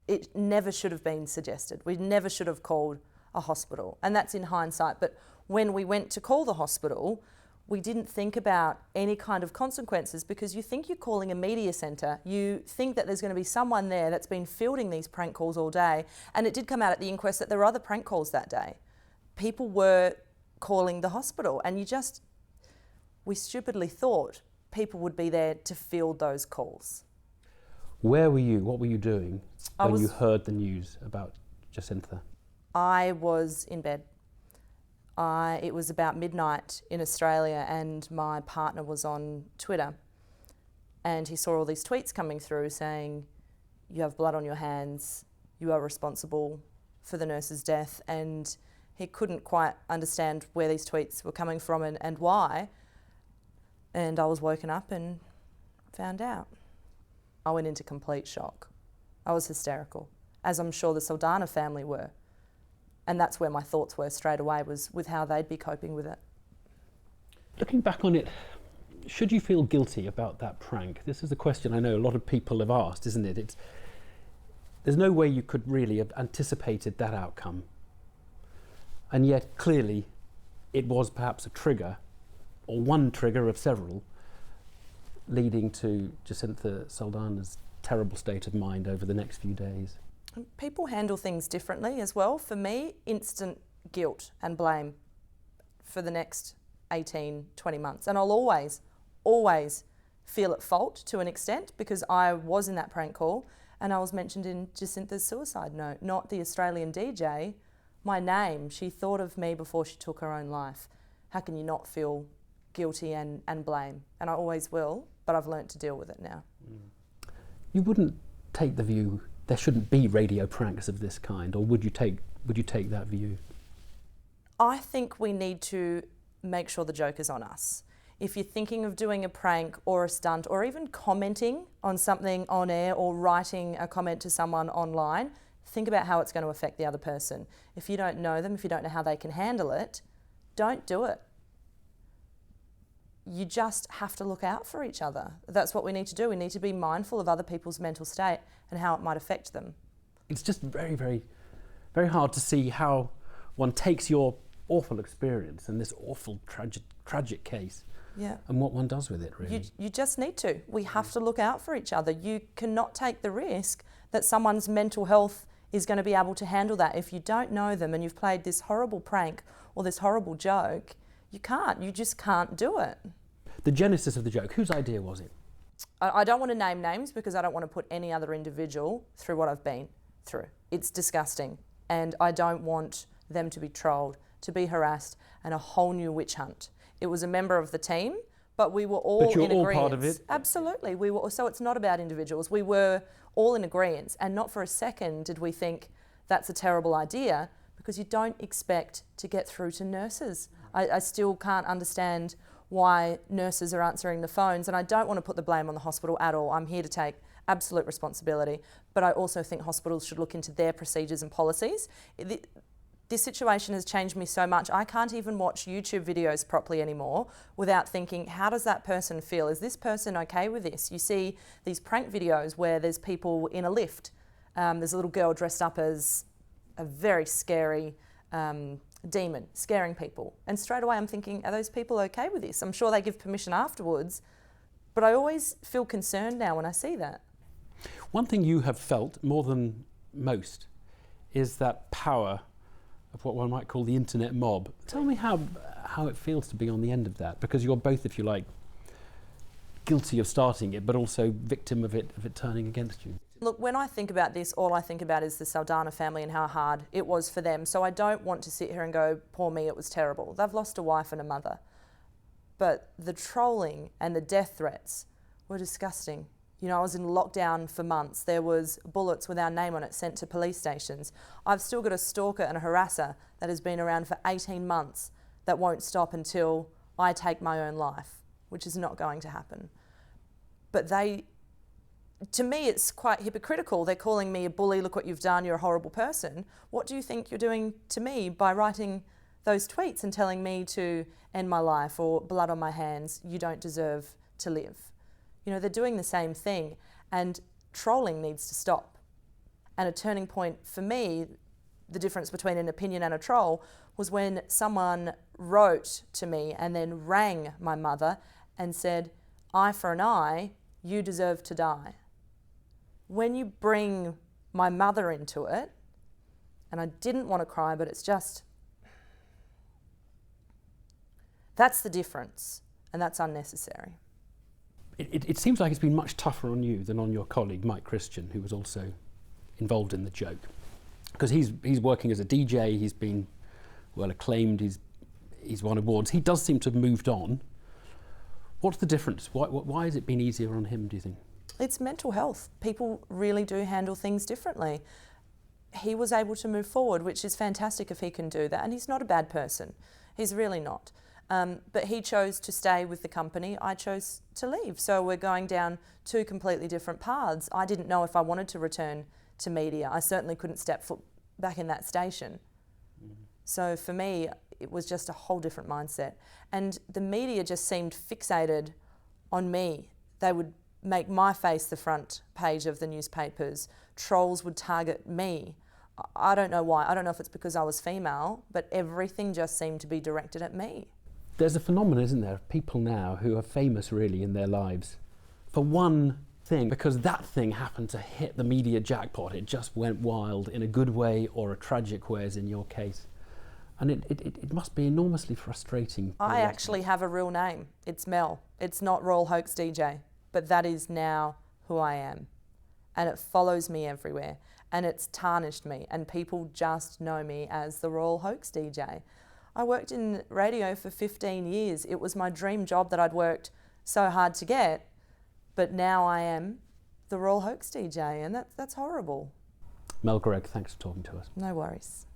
it never should have been suggested. We never should have called a hospital, and that's in hindsight. But when we went to call the hospital, we didn't think about any kind of consequences, because you think you're calling a media centre, you think that there's going to be someone there that's been fielding these prank calls all day, and it did come out at the inquest that there were other prank calls that day. People were calling the hospital, and we stupidly thought people would be there to field those calls. Where were you? What were you doing when you heard the news about Jacinta? I was in bed. It was about midnight in Australia, and my partner was on Twitter, and he saw all these tweets coming through saying, "You have blood on your hands, you are responsible for the nurse's death," and he couldn't quite understand where these tweets were coming from and why. And I was woken up and found out. I went into complete shock. I was hysterical, as I'm sure the Saldana family were. And that's where my thoughts were straight away, was with how they'd be coping with it. Looking back on it, should you feel guilty about that prank? This is a question I know a lot of people have asked, isn't it? There's no way you could really have anticipated that outcome. And yet, clearly, it was perhaps a trigger, or one trigger of several, leading to Jacinta Saldana's terrible state of mind over the next few days. People handle things differently as well. For me, instant guilt and blame for the next 18, 20 months. And I'll always feel at fault to an extent, because I was in that prank call and I was mentioned in Jacinta's suicide note, not the Australian DJ, my name. She thought of me before she took her own life. How can you not feel guilty and blame? And I always will, but I've learnt to deal with it now. You wouldn't take the view there shouldn't be radio pranks of this kind, or would you take that view? I think we need to make sure the joke is on us. If you're thinking of doing a prank or a stunt, or even commenting on something on air, or writing a comment to someone online, think about how it's going to affect the other person. If you don't know them, if you don't know how they can handle it, don't do it. You just have to look out for each other. That's what we need to do. We need to be mindful of other people's mental state and how it might affect them. It's just very, very, very hard to see how one takes your awful experience and this awful, tragic case, and what one does with it, really. You just need to. We have to look out for each other. You cannot take the risk that someone's mental health is going to be able to handle that. If you don't know them and you've played this horrible prank or this horrible joke, you just can't do it. The genesis of the joke, whose idea was it? I don't want to name names, because I don't want to put any other individual through what I've been through. It's disgusting, and I don't want them to be trolled, to be harassed, and a whole new witch hunt. It was a member of the team, but we were all in agreement. But you're all part of it? Absolutely. So it's not about individuals. We were all in agreement, and not for a second did we think that's a terrible idea, because you don't expect to get through to nurses. I still can't understand why nurses are answering the phones, and I don't want to put the blame on the hospital at all. I'm here to take absolute responsibility, but I also think hospitals should look into their procedures and policies. This situation has changed me so much. I can't even watch YouTube videos properly anymore without thinking, how does that person feel? Is this person okay with this? You see these prank videos where there's people in a lift. There's a little girl dressed up as a very scary demon, scaring people. And straight away I'm thinking, are those people okay with this? I'm sure they give permission afterwards, but I always feel concerned now when I see that. One thing you have felt more than most is that power of what one might call the internet mob. Tell me how it feels to be on the end of that, because you're both, if you like, guilty of starting it, but also victim of it turning against you. Look, when I think about this, all I think about is the Saldana family and how hard it was for them. So I don't want to sit here and go, poor me, it was terrible. They've lost a wife and a mother. But the trolling and the death threats were disgusting. You know, I was in lockdown for months. There was bullets with our name on it sent to police stations. I've still got a stalker and a harasser that has been around for 18 months that won't stop until I take my own life, which is not going to happen. But to me, it's quite hypocritical. They're calling me a bully, look what you've done, you're a horrible person. What do you think you're doing to me by writing those tweets and telling me to end my life, or blood on my hands, you don't deserve to live? You know, they're doing the same thing, and trolling needs to stop. And a turning point for me, the difference between an opinion and a troll, was when someone wrote to me and then rang my mother and said, "Eye for an eye, you deserve to die." When you bring my mother into it, and I didn't want to cry, but it's just, that's the difference, and that's unnecessary. It seems like it's been much tougher on you than on your colleague, Mike Christian, who was also involved in the joke. Because he's working as a DJ, he's been well acclaimed, he's won awards. He does seem to have moved on. What's the difference? Why has it been easier on him, do you think? It's mental health. People really do handle things differently. He was able to move forward, which is fantastic if he can do that. And he's not a bad person. He's really not. But he chose to stay with the company. I chose to leave. So we're going down two completely different paths. I didn't know if I wanted to return to media. I certainly couldn't step foot back in that station. So for me, it was just a whole different mindset. And the media just seemed fixated on me. They would make my face the front page of the newspapers. Trolls would target me. I don't know why. I don't know if it's because I was female, but everything just seemed to be directed at me. There's a phenomenon, isn't there, of people now who are famous really in their lives for one thing, because that thing happened to hit the media jackpot. It just went wild in a good way or a tragic way, as in your case. And it must be enormously frustrating. I actually have a real name. It's Mel. It's not Royal Hoax DJ, but that is now who I am. And it follows me everywhere. And it's tarnished me. And people just know me as the Royal Hoax DJ. I worked in radio for 15 years. It was my dream job that I'd worked so hard to get. But now I am the Royal Hoax DJ, and that's horrible. Mel Greig, thanks for talking to us. No worries.